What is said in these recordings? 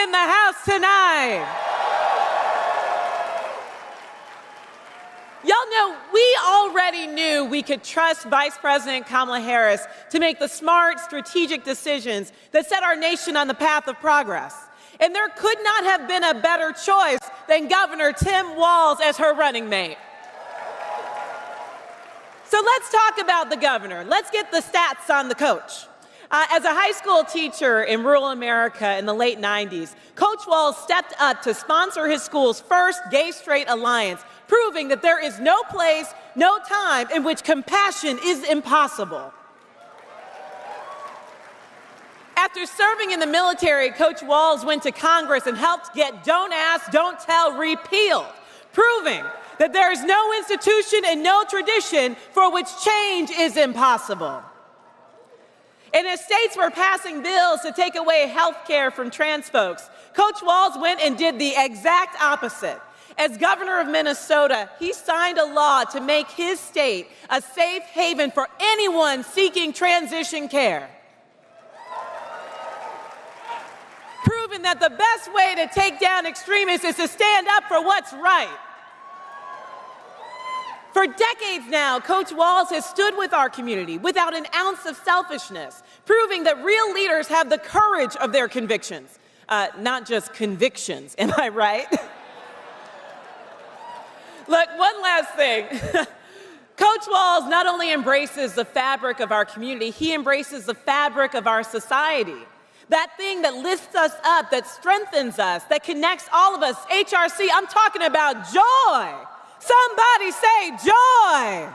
in the house tonight. Y'all know we already knew we could trust Vice President Kamala Harris to make the smart, strategic decisions that set our nation on the path of progress. And there could not have been a better choice than Governor Tim Walz as her running mate. So let's talk about the governor. Let's get the stats on the coach. As a high school teacher in rural America in the late 90s, Coach Walz stepped up to sponsor his school's first gay-straight alliance, proving that there is no place, no time in which compassion is impossible. After serving in the military, Coach Walz went to Congress and helped get Don't Ask, Don't Tell repealed, proving that there is no institution and no tradition for which change is impossible. And as states were passing bills to take away health care from trans folks, Coach Walz went and did the exact opposite. As governor of Minnesota, he signed a law to make his state a safe haven for anyone seeking transition care, proving that the best way to take down extremists is to stand up for what's right. For decades now, Coach Walz has stood with our community without an ounce of selfishness, proving that real leaders have the courage of their convictions, not just convictions, am I right? Look, one last thing. Coach Walz not only embraces the fabric of our community, he embraces the fabric of our society. That thing that lifts us up, that strengthens us, that connects all of us. HRC, I'm talking about joy. Somebody say joy.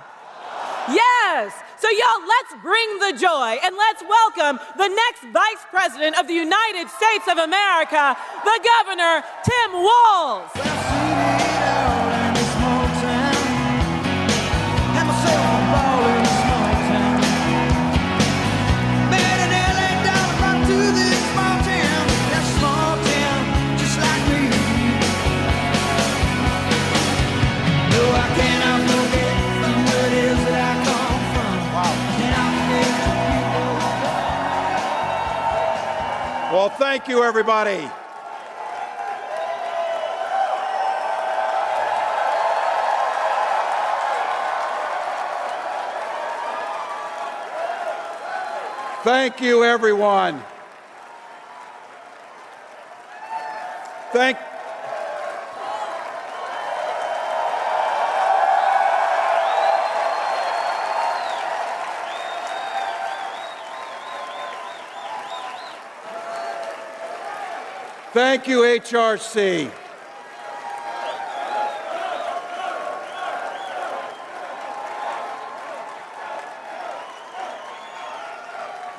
Yes. So y'all, let's bring the joy and let's welcome the next Vice President of the United States of America, the Governor, Tim Walz. Well, thank you, everybody. Thank you, everyone. Thank you, HRC.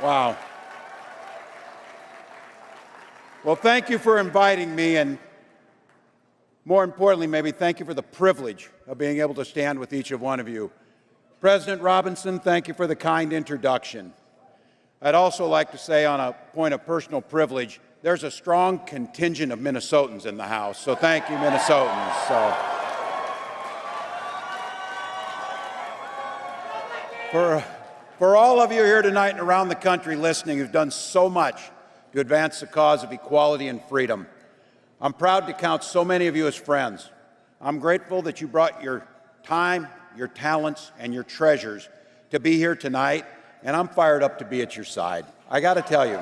Wow. Well, thank you for inviting me, and more importantly, maybe thank you for the privilege of being able to stand with each of one of you. President Robinson, thank you for the kind introduction. I'd also like to say, on a point of personal privilege, there's a strong contingent of Minnesotans in the House, so thank you, Minnesotans. For all of you here tonight and around the country listening who've done so much to advance the cause of equality and freedom, I'm proud to count so many of you as friends. I'm grateful that you brought your time, your talents, and your treasures to be here tonight, and I'm fired up to be at your side. I got to tell you,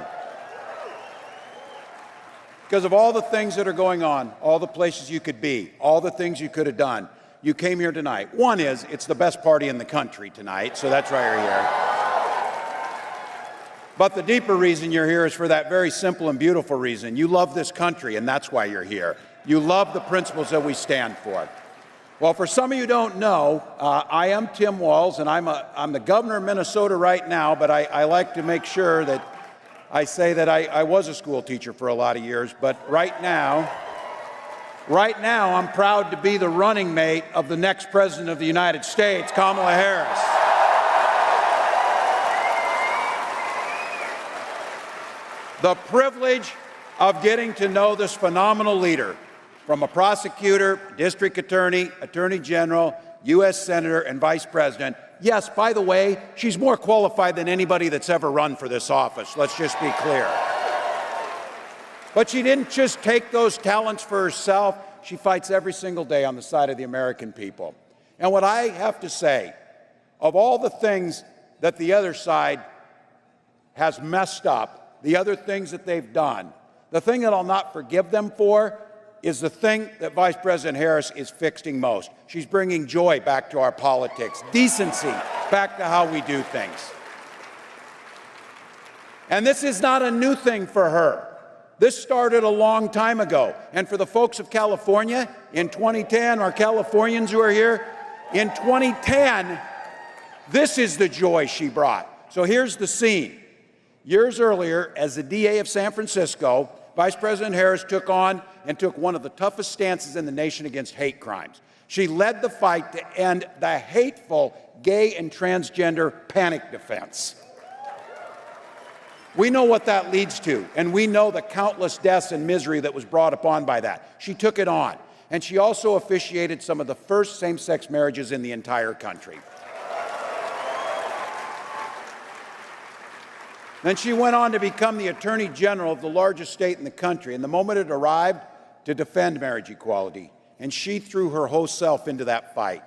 because of all the things that are going on, all the places you could be, all the things you could have done, you came here tonight. One is, it's the best party in the country tonight, so that's why you're here. But the deeper reason you're here is for that very simple and beautiful reason. You love this country, and that's why you're here. You love the principles that we stand for. Well, for some of you who don't know, I am Tim Walz, and I'm the governor of Minnesota right now, but I like to make sure that I say that I was a school teacher for a lot of years, but right now I'm proud to be the running mate of the next President of the United States, Kamala Harris. The privilege of getting to know this phenomenal leader, from a prosecutor, district attorney, attorney general, U.S. senator, and vice president. Yes, by the way, she's more qualified than anybody that's ever run for this office. Let's just be clear. But she didn't just take those talents for herself. She fights every single day on the side of the American people. And what I have to say, of all the things that the other side has messed up, the other things that they've done, the thing that I'll not forgive them for is the thing that Vice President Harris is fixing most. She's bringing joy back to our politics, decency back to how we do things. And this is not a new thing for her. This started a long time ago. And for the folks of California, in 2010, our Californians who are here, in 2010, this is the joy she brought. So here's the scene. Years earlier, as the DA of San Francisco, Vice President Harris took one of the toughest stances in the nation against hate crimes. She led the fight to end the hateful gay and transgender panic defense. We know what that leads to, and we know the countless deaths and misery that was brought upon by that. She took it on, and she also officiated some of the first same-sex marriages in the entire country. Then she went on to become the Attorney General of the largest state in the country, and the moment it arrived, to defend marriage equality, and she threw her whole self into that fight.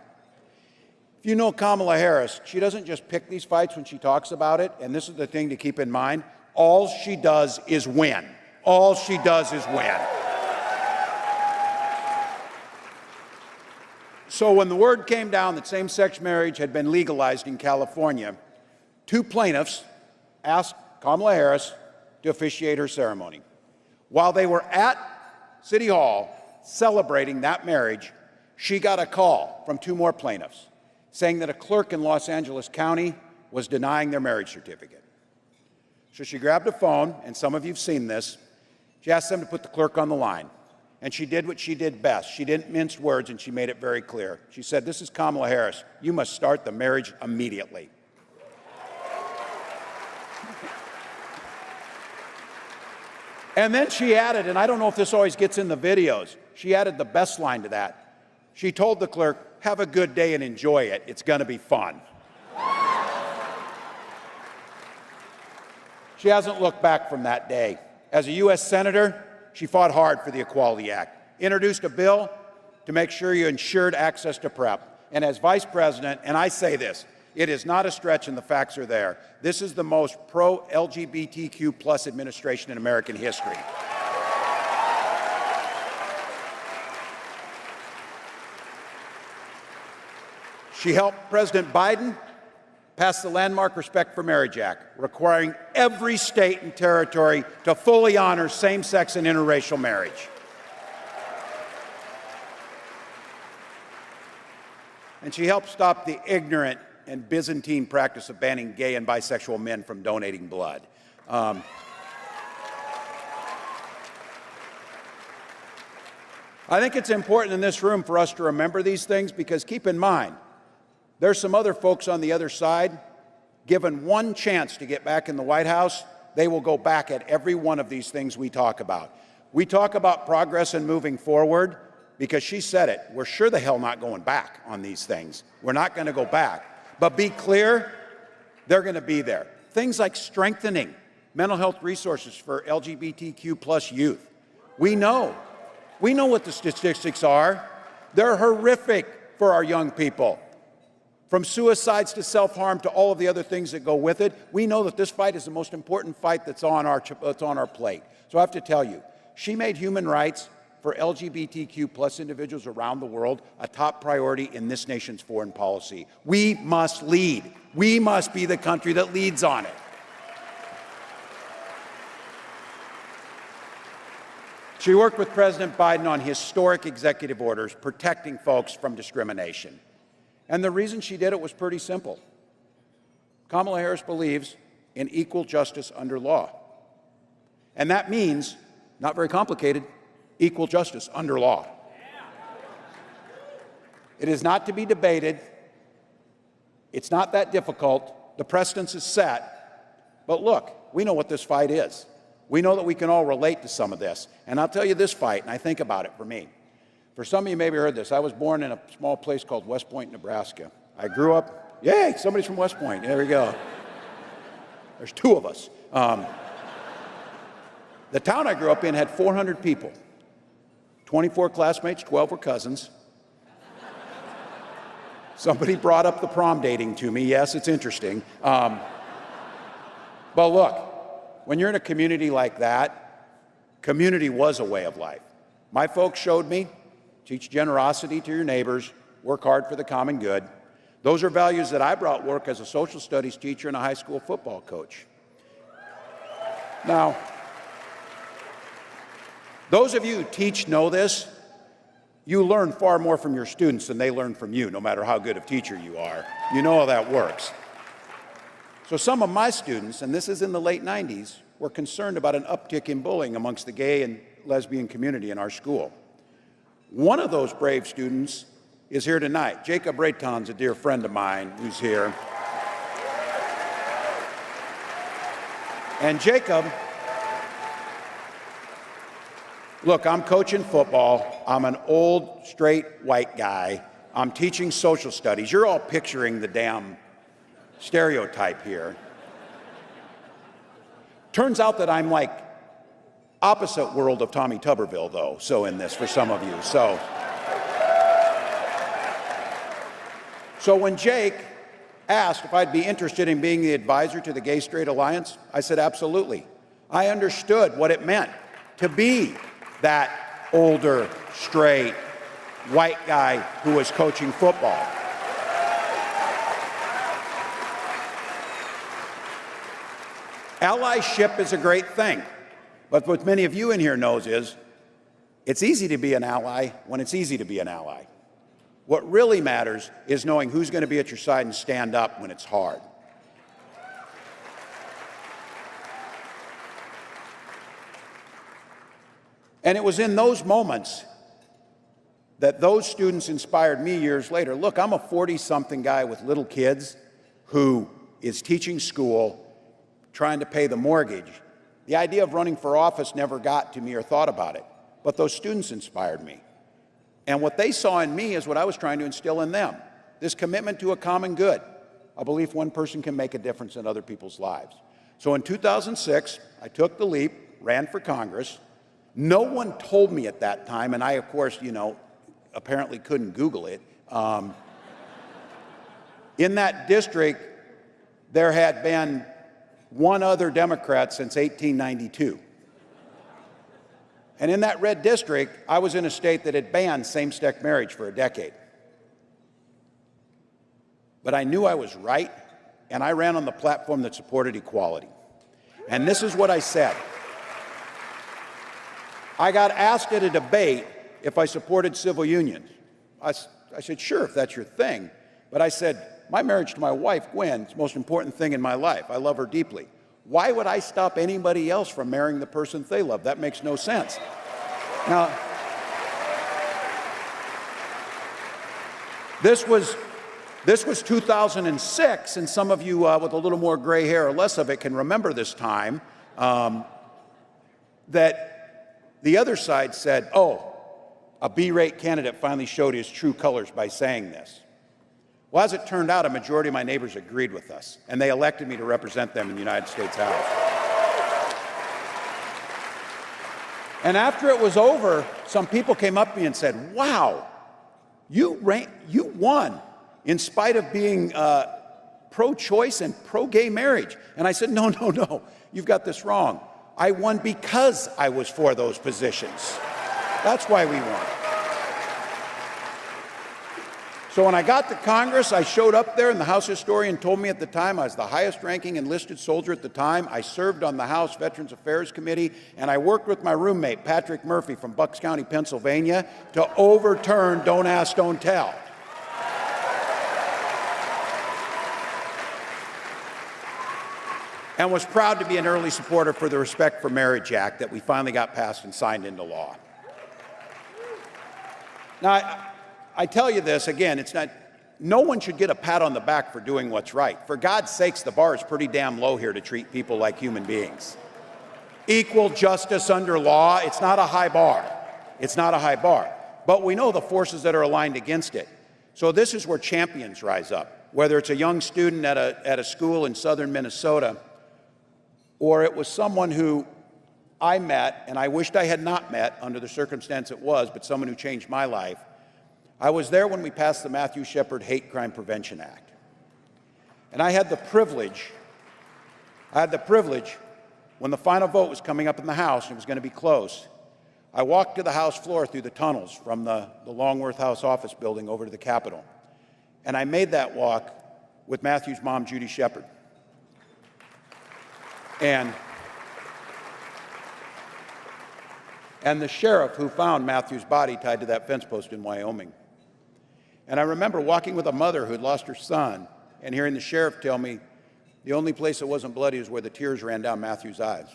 If you know Kamala Harris, she doesn't just pick these fights when she talks about it, and this is the thing to keep in mind. All she does is win. All she does is win. So when the word came down that same-sex marriage had been legalized in California, 2 plaintiffs asked Kamala Harris to officiate her ceremony. While they were at City Hall celebrating that marriage, she got a call from 2 more plaintiffs saying that a clerk in Los Angeles County was denying their marriage certificate. So she grabbed a phone, and some of you have seen this. She asked them to put the clerk on the line. And she did what she did best. She didn't mince words, and she made it very clear. She said, "This is Kamala Harris. You must start the marriage immediately." And then she added, and I don't know if this always gets in the videos, she added the best line to that. She told the clerk, "Have a good day and enjoy it. It's going to be fun." She hasn't looked back from that day. As a U.S. Senator, she fought hard for the Equality Act, introduced a bill to make sure you ensured access to PrEP. And as Vice President, and I say this, it is not a stretch and the facts are there, this is the most pro-LGBTQ plus administration in American history. She helped President Biden pass the landmark Respect for Marriage Act, requiring every state and territory to fully honor same-sex and interracial marriage. And she helped stop the ignorant and Byzantine practice of banning gay and bisexual men from donating blood. I think it's important in this room for us to remember these things because keep in mind, there's some other folks on the other side, given one chance to get back in the White House, they will go back at every one of these things we talk about. We talk about progress and moving forward because she said it. We're sure the hell not going back on these things. We're not going to go back. But be clear, they're going to be there. Things like strengthening mental health resources for LGBTQ plus youth. We know what the statistics are. They're horrific for our young people. From suicides to self-harm to all of the other things that go with it, we know that this fight is the most important fight that's on our plate. So I have to tell you, she made human rights for LGBTQ plus individuals around the world a top priority in this nation's foreign policy. We must lead. We must be the country that leads on it. She worked with President Biden on historic executive orders protecting folks from discrimination. And the reason she did it was pretty simple. Kamala Harris believes in equal justice under law. And that means, not very complicated, equal justice under law. It is not to be debated. It's not that difficult. The precedence is set. But look, we know what this fight is. We know that we can all relate to some of this. And I'll tell you this fight, and I think about it for me. For some of you maybe heard this. I was born in a small place called West Point, Nebraska. I grew up, yay, somebody's from West Point. There we go. There's 2 of us. The town I grew up in had 400 people, 24 classmates, 12 were cousins. Somebody brought up the prom dating to me. Yes, it's interesting. But look, when you're in a community like that, community was a way of life. My folks showed me, teach generosity to your neighbors, work hard for the common good. Those are values that I brought work as a social studies teacher and a high school football coach. Now, those of you who teach know this. You learn far more from your students than they learn from you, no matter how good of teacher you are. You know how that works. So some of my students, and this is in the late 90s, were concerned about an uptick in bullying amongst the gay and lesbian community in our school. One of those brave students is here tonight. Jacob Rayton's a dear friend of mine who's here. And Jacob, look, I'm coaching football. I'm an old, straight, white guy. I'm teaching social studies. You're all picturing the damn stereotype here. Turns out that I'm like opposite world of Tommy Tuberville, though, so in this for some of you. So when Jake asked if I'd be interested in being the advisor to the Gay Straight Alliance, I said absolutely. I understood what it meant to be that older, straight, white guy who was coaching football. Allyship is a great thing, but what many of you in here knows is it's easy to be an ally when it's easy to be an ally. What really matters is knowing who's going to be at your side and stand up when it's hard. And it was in those moments that those students inspired me years later. Look, I'm a 40-something guy with little kids who is teaching school, trying to pay the mortgage. The idea of running for office never got to me or thought about it, but those students inspired me. And what they saw in me is what I was trying to instill in them, this commitment to a common good, a belief one person can make a difference in other people's lives. So in 2006, I took the leap, ran for Congress. No one told me at that time, and I, of course, apparently couldn't Google it. In that district, there had been one other Democrat since 1892. And in that red district, I was in a state that had banned same-sex marriage for a decade. But I knew I was right, and I ran on the platform that supported equality. And this is what I said. I got asked at a debate if I supported civil unions. I said, sure, if that's your thing. But I said, my marriage to my wife, Gwen, is the most important thing in my life. I love her deeply. Why would I stop anybody else from marrying the person they love? That makes no sense. Now, this was 2006, and some of you with a little more gray hair or less of it can remember this time, that the other side said, oh, a B-rate candidate finally showed his true colors by saying this. Well, as it turned out, a majority of my neighbors agreed with us, and they elected me to represent them in the United States House. And after it was over, some people came up to me and said, wow, you won in spite of being pro-choice and pro-gay marriage. And I said, no, you've got this wrong. I won because I was for those positions. That's why we won. So when I got to Congress, I showed up there, and the House historian told me at the time I was the highest-ranking enlisted soldier at the time. I served on the House Veterans Affairs Committee, and I worked with my roommate, Patrick Murphy from Bucks County, Pennsylvania, to overturn Don't Ask, Don't Tell. And was proud to be an early supporter for the Respect for Marriage Act that we finally got passed and signed into law. Now, I tell you this, again, no one should get a pat on the back for doing what's right. For God's sakes, the bar is pretty damn low here to treat people like human beings. Equal justice under law, it's not a high bar. It's not a high bar. But we know the forces that are aligned against it. So this is where champions rise up, whether it's a young student at a school in southern Minnesota, or it was someone who I met, and I wished I had not met under the circumstance it was, but someone who changed my life. I was there when we passed the Matthew Shepard Hate Crime Prevention Act. And I had the privilege, when the final vote was coming up in the House and it was going to be close, I walked to the House floor through the tunnels from the Longworth House office building over to the Capitol. And I made that walk with Matthew's mom, Judy Shepard. And the sheriff who found Matthew's body tied to that fence post in Wyoming. And I remember walking with a mother who had lost her son and hearing the sheriff tell me the only place that wasn't bloody is where the tears ran down Matthew's eyes.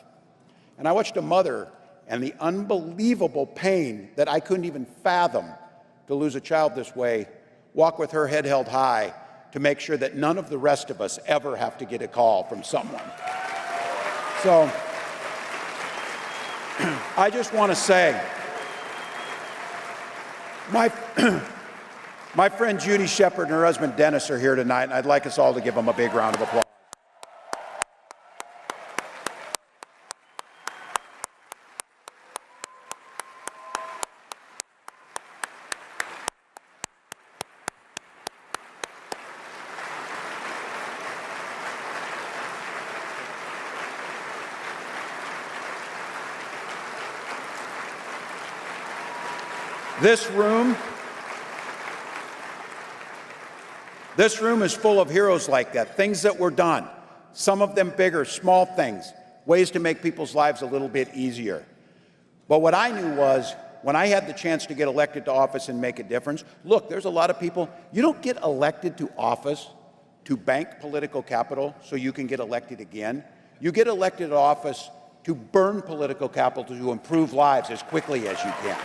And I watched a mother and the unbelievable pain that I couldn't even fathom to lose a child this way, walk with her head held high to make sure that none of the rest of us ever have to get a call from someone. So I just want to say, my friend Judy Shepard and her husband Dennis are here tonight, and I'd like us all to give them a big round of applause. This room is full of heroes like that, things that were done, some of them bigger, small things, ways to make people's lives a little bit easier. But what I knew was, when I had the chance to get elected to office and make a difference, look, there's a lot of people, you don't get elected to office to bank political capital so you can get elected again. You get elected to office to burn political capital to improve lives as quickly as you can.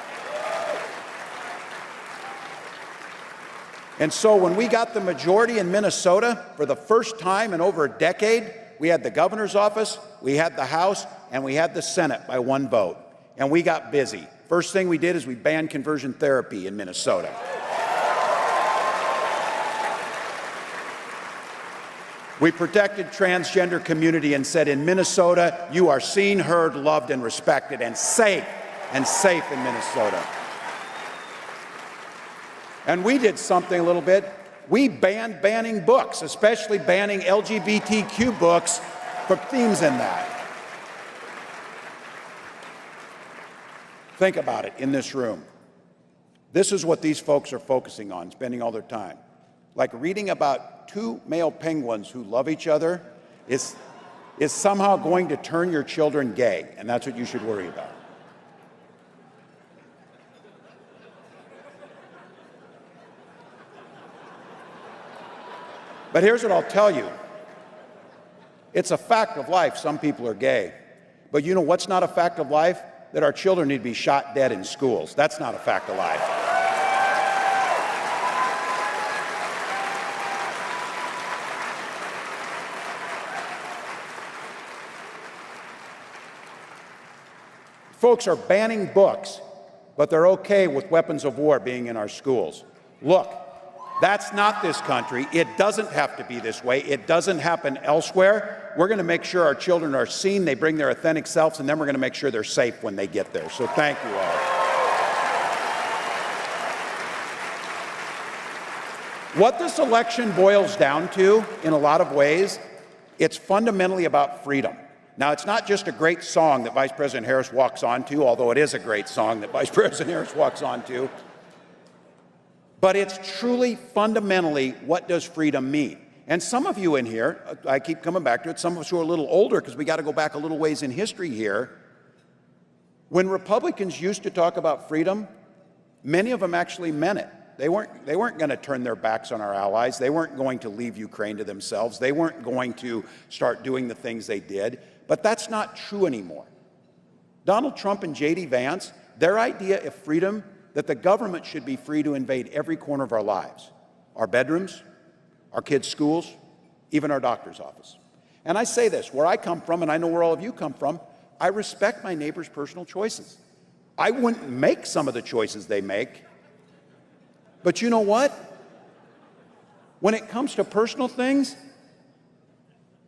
And so when we got the majority in Minnesota for the first time in over a decade, we had the governor's office, we had the House, and we had the Senate by one vote. And we got busy. First thing we did is we banned conversion therapy in Minnesota. We protected transgender community and said, in Minnesota, you are seen, heard, loved, and respected, and safe in Minnesota. And we did something a little bit. We banned banning books, especially banning LGBTQ books for themes in that. Think about it in this room. This is what these folks are focusing on, spending all their time. Like reading about two male penguins who love each other is somehow going to turn your children gay, and that's what you should worry about. But here's what I'll tell you. It's a fact of life. Some people are gay. But you know what's not a fact of life? That our children need to be shot dead in schools. That's not a fact of life. Folks are banning books, but they're okay with weapons of war being in our schools. Look. That's not this country. It doesn't have to be this way. It doesn't happen elsewhere. We're going to make sure our children are seen, they bring their authentic selves, and then we're going to make sure they're safe when they get there. So thank you all. What this election boils down to, in a lot of ways, it's fundamentally about freedom. Now, it's not just a great song that Vice President Harris walks onto, although it is a great song that Vice President Harris walks onto. But it's truly, fundamentally, what does freedom mean? And some of you in here, I keep coming back to it, some of us who are a little older, because we got to go back a little ways in history here. When Republicans used to talk about freedom, many of them actually meant it. They weren't going to turn their backs on our allies. They weren't going to leave Ukraine to themselves. They weren't going to start doing the things they did. But that's not true anymore. Donald Trump and J.D. Vance, their idea of freedom, that the government should be free to invade every corner of our lives, our bedrooms, our kids' schools, even our doctor's office. And I say this, where I come from, and I know where all of you come from, I respect my neighbor's personal choices. I wouldn't make some of the choices they make. But you know what? When it comes to personal things,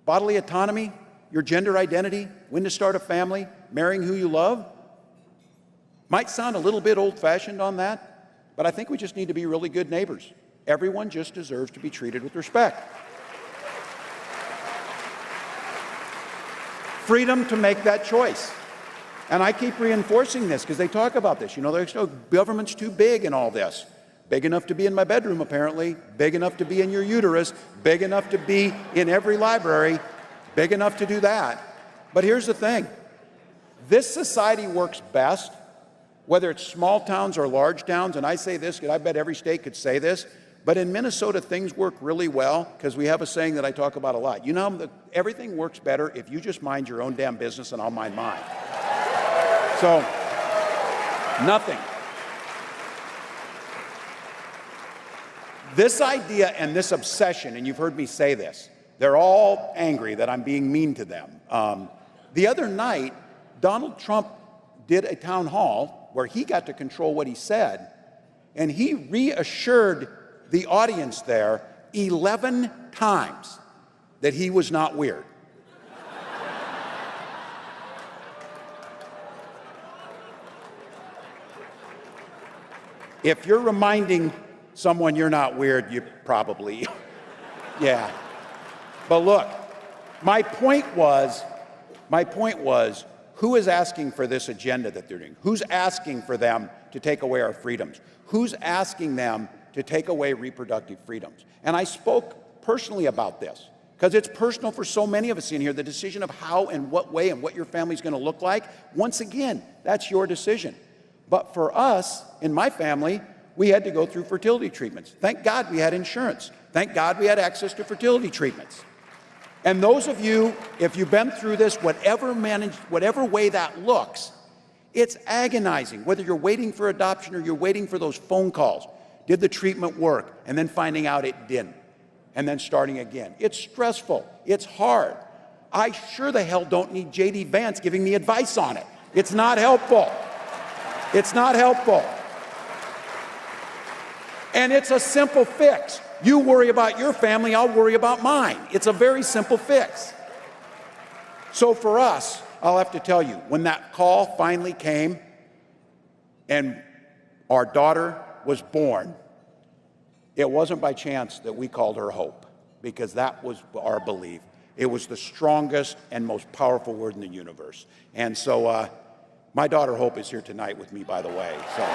bodily autonomy, your gender identity, when to start a family, marrying who you love. Might sound a little bit old-fashioned on that, but I think we just need to be really good neighbors. Everyone just deserves to be treated with respect. Freedom to make that choice. And I keep reinforcing this because they talk about this. You know, there's no government's too big in all this. Big enough to be in my bedroom, apparently. Big enough to be in your uterus. Big enough to be in every library. Big enough to do that. But here's the thing. This society works best, whether it's small towns or large towns, and I say this because I bet every state could say this, but in Minnesota, things work really well because we have a saying that I talk about a lot. You know, everything works better if you just mind your own damn business and I'll mind mine. So, nothing. This idea and this obsession, and you've heard me say this, they're all angry that I'm being mean to them. The other night, Donald Trump did a town hall where he got to control what he said, and he reassured the audience there 11 times that he was not weird. If you're reminding someone you're not weird, you probably, yeah. But look, my point was, who is asking for this agenda that they're doing? Who's asking for them to take away our freedoms? Who's asking them to take away reproductive freedoms? And I spoke personally about this because it's personal for so many of us in here, the decision of how and what way and what your family's going to look like. Once again, that's your decision. But for us, in my family, we had to go through fertility treatments. Thank God we had insurance. Thank God we had access to fertility treatments. And those of you, if you've been through this, whatever way that looks, it's agonizing, whether you're waiting for adoption or you're waiting for those phone calls. Did the treatment work? And then finding out it didn't. And then starting again. It's stressful. It's hard. I sure the hell don't need J.D. Vance giving me advice on it. It's not helpful. It's not helpful. And it's a simple fix. You worry about your family, I'll worry about mine. It's a very simple fix. So for us, I'll have to tell you, when that call finally came and our daughter was born, it wasn't by chance that we called her Hope, because that was our belief. It was the strongest and most powerful word in the universe. And so my daughter Hope is here tonight with me, by the way. So.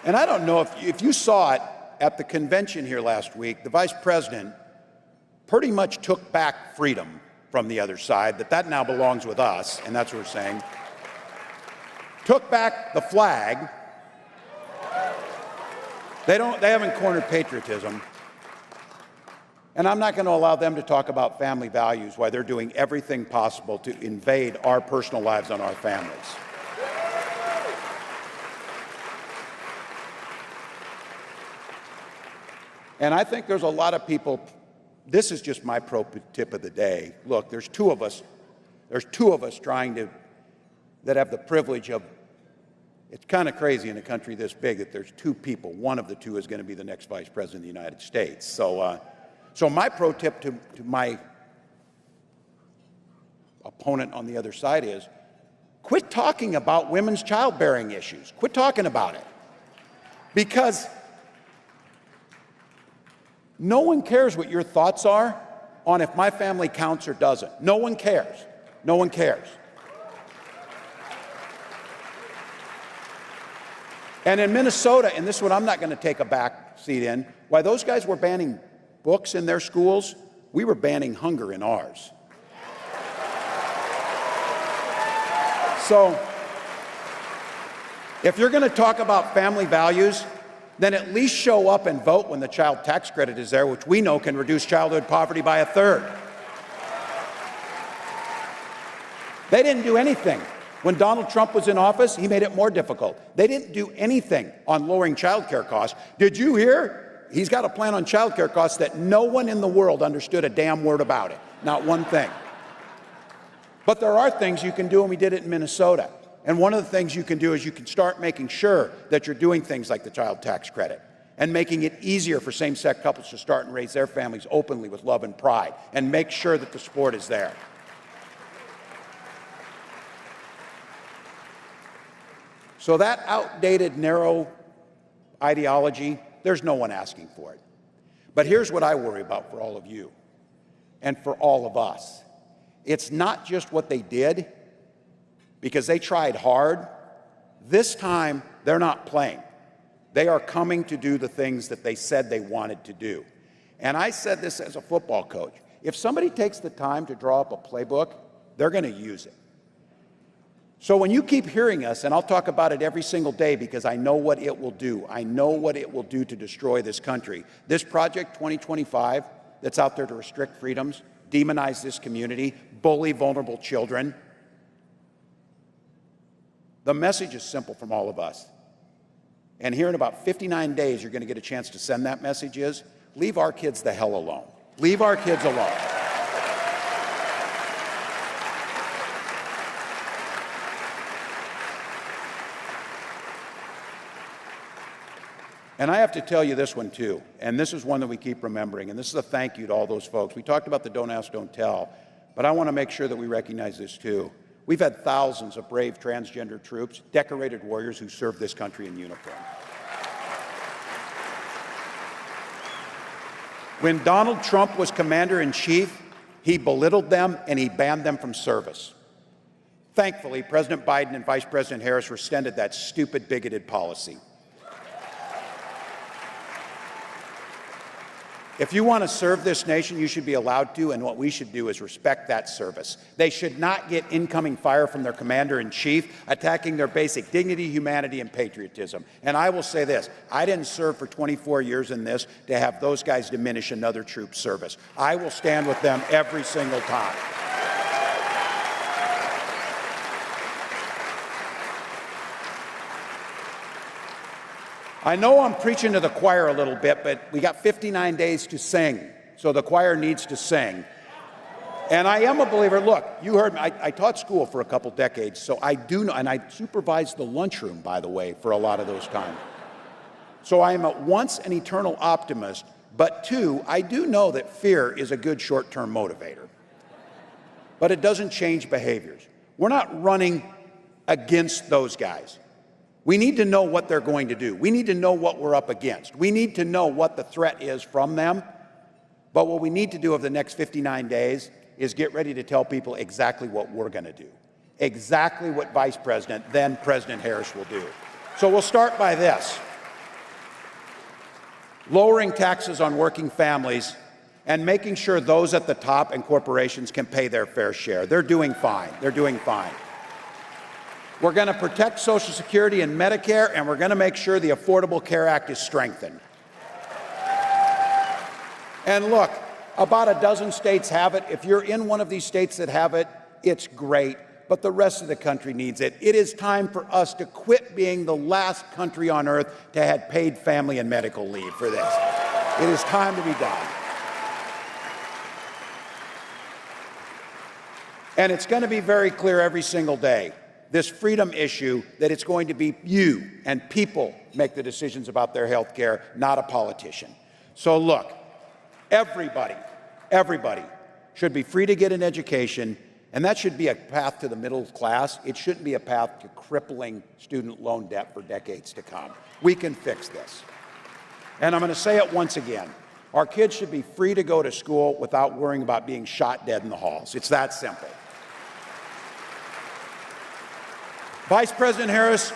And I don't know if you saw it at the convention here last week, the vice president pretty much took back freedom from the other side, that now belongs with us, and that's what we're saying. Took back the flag. They haven't cornered patriotism. And I'm not going to allow them to talk about family values while they're doing everything possible to invade our personal lives and our families. And I think there's a lot of people, this is just my pro tip of the day. Look, there's two of us that have the privilege of, it's kind of crazy in a country this big that there's two people. One of the two is going to be the next vice president of the United States. So my pro tip to my opponent on the other side is, quit talking about women's childbearing issues. Quit talking about it. Because no one cares what your thoughts are on if my family counts or doesn't. No one cares. No one cares. And in Minnesota, and this is what I'm not going to take a back seat in, while those guys were banning books in their schools, we were banning hunger in ours. So, if you're going to talk about family values, then at least show up and vote when the child tax credit is there, which we know can reduce childhood poverty by 1/3. They didn't do anything. When Donald Trump was in office, he made it more difficult. They didn't do anything on lowering child care costs. Did you hear? He's got a plan on child care costs that no one in the world understood a damn word about it. Not one thing. But there are things you can do, and we did it in Minnesota. And one of the things you can do is you can start making sure that you're doing things like the child tax credit and making it easier for same-sex couples to start and raise their families openly with love and pride, and make sure that the support is there. So that outdated, narrow ideology, there's no one asking for it. But here's what I worry about for all of you and for all of us. It's not just what they did, because they tried hard. This time, they're not playing. They are coming to do the things that they said they wanted to do. And I said this as a football coach. If somebody takes the time to draw up a playbook, they're going to use it. So when you keep hearing us, and I'll talk about it every single day because I know what it will do. I know what it will do to destroy this country. This Project 2025 that's out there to restrict freedoms, demonize this community, bully vulnerable children. The message is simple from all of us. And here in about 59 days, you're going to get a chance to send that message is, leave our kids the hell alone. Leave our kids alone. And I have to tell you this one too, and this is one that we keep remembering, and this is a thank you to all those folks. We talked about the don't ask, don't tell, but I want to make sure that we recognize this too. We've had thousands of brave transgender troops, decorated warriors who serve this country in uniform. When Donald Trump was commander-in-chief, he belittled them and he banned them from service. Thankfully, President Biden and Vice President Harris rescinded that stupid, bigoted policy. If you want to serve this nation, you should be allowed to, and what we should do is respect that service. They should not get incoming fire from their commander-in-chief, attacking their basic dignity, humanity, and patriotism. And I will say this, I didn't serve for 24 years in this to have those guys diminish another troop's service. I will stand with them every single time. I know I'm preaching to the choir a little bit, but we got 59 days to sing, so the choir needs to sing. And I am a believer. Look, you heard me. I taught school for a couple decades, so I do know, and I supervised the lunchroom, by the way, for a lot of those times. So I am at once an eternal optimist, but two, I do know that fear is a good short-term motivator. But it doesn't change behaviors. We're not running against those guys. We need to know what they're going to do. We need to know what we're up against. We need to know what the threat is from them. But what we need to do over the next 59 days is get ready to tell people exactly what we're going to do, exactly what Vice President, then President Harris will do. So we'll start by this. Lowering taxes on working families and making sure those at the top and corporations can pay their fair share. They're doing fine. They're doing fine. We're going to protect Social Security and Medicare, and we're going to make sure the Affordable Care Act is strengthened. And look, about a dozen states have it. If you're in one of these states that have it, it's great, but the rest of the country needs it. It is time for us to quit being the last country on earth to have paid family and medical leave for this. It is time to be done. And it's going to be very clear every single day, this freedom issue, that it's going to be you and people make the decisions about their health care, not a politician. So look, everybody should be free to get an education, and that should be a path to the middle class. It shouldn't be a path to crippling student loan debt for decades to come. We can fix this. And I'm going to say it once again. Our kids should be free to go to school without worrying about being shot dead in the halls. It's that simple. Vice President Harris,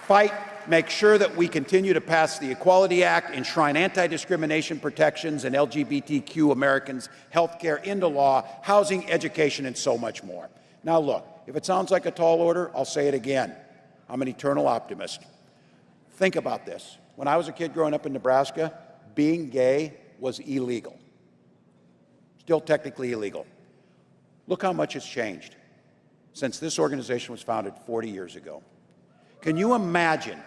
fight, make sure that we continue to pass the Equality Act, enshrine anti-discrimination protections and LGBTQ Americans' health care into law, housing, education, and so much more. Now look, if it sounds like a tall order, I'll say it again. I'm an eternal optimist. Think about this. When I was a kid growing up in Nebraska, being gay was illegal. Still technically illegal. Look how much has changed since this organization was founded 40 years ago. Can you imagine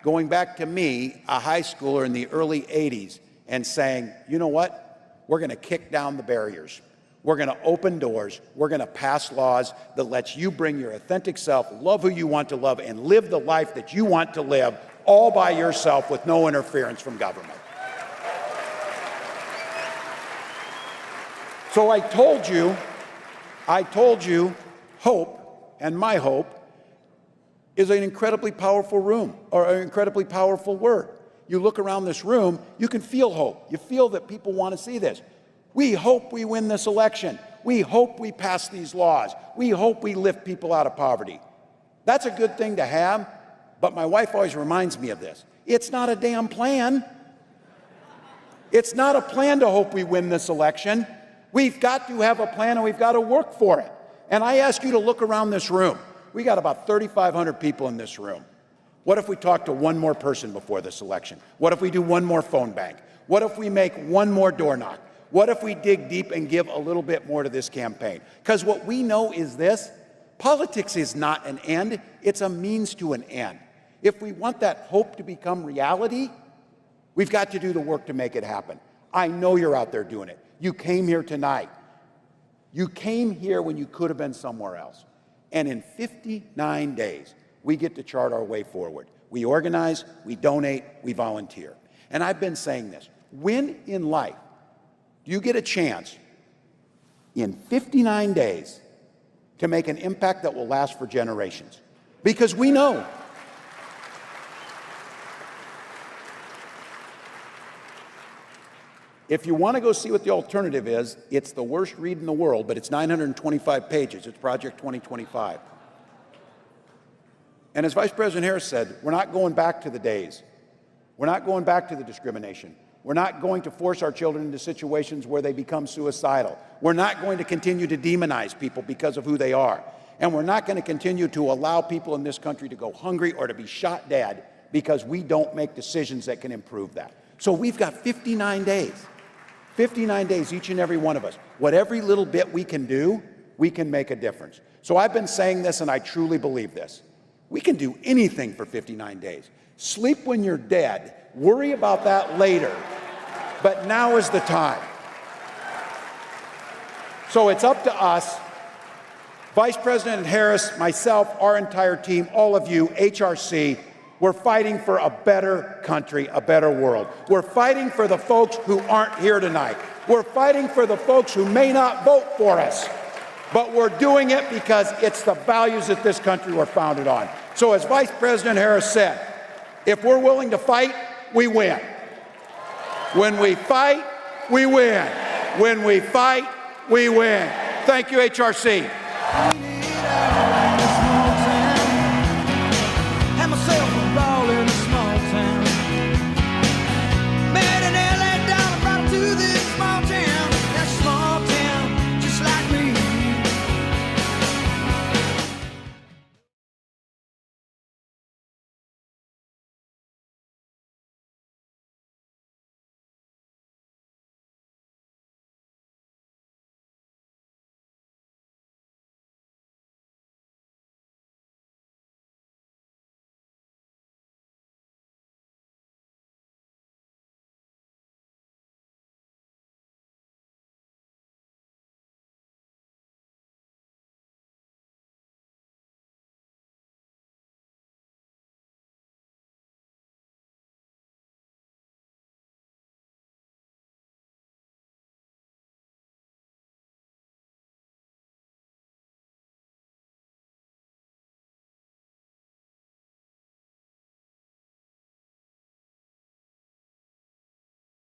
going back to me, a high schooler in the early 80s, and saying, you know what, we're going to kick down the barriers. We're going to open doors. We're going to pass laws that lets you bring your authentic self, love who you want to love, and live the life that you want to live all by yourself with no interference from government. So I told you, hope, and my hope, is an incredibly powerful room, or an incredibly powerful word. You look around this room, you can feel hope. You feel that people want to see this. We hope we win this election. We hope we pass these laws. We hope we lift people out of poverty. That's a good thing to have, but my wife always reminds me of this. It's not a damn plan. It's not a plan to hope we win this election. We've got to have a plan, and we've got to work for it. And I ask you to look around this room. We got about 3,500 people in this room. What if we talk to one more person before this election? What if we do one more phone bank? What if we make one more door knock? What if we dig deep and give a little bit more to this campaign? Because what we know is this: politics is not an end, it's a means to an end. If we want that hope to become reality, we've got to do the work to make it happen. I know you're out there doing it. You came here tonight. You came here when you could have been somewhere else. And in 59 days, we get to chart our way forward. We organize, we donate, we volunteer. And I've been saying this: when in life do you get a chance in 59 days to make an impact that will last for generations? Because we know if you want to go see what the alternative is, it's the worst read in the world, but it's 925 pages. It's Project 2025. And as Vice President Harris said, we're not going back to the days. We're not going back to the discrimination. We're not going to force our children into situations where they become suicidal. We're not going to continue to demonize people because of who they are. And we're not going to continue to allow people in this country to go hungry or to be shot dead because we don't make decisions that can improve that. So we've got 59 days. 59 days, each and every one of us. What every little bit we can do, we can make a difference. So I've been saying this, and I truly believe this. We can do anything for 59 days. Sleep when you're dead. Worry about that later. But now is the time. So it's up to us, Vice President Harris, myself, our entire team, all of you, HRC. We're fighting for a better country, a better world. We're fighting for the folks who aren't here tonight. We're fighting for the folks who may not vote for us. But we're doing it because it's the values that this country were founded on. So as Vice President Harris said, if we're willing to fight, we win. When we fight, we win. When we fight, we win. Thank you, HRC.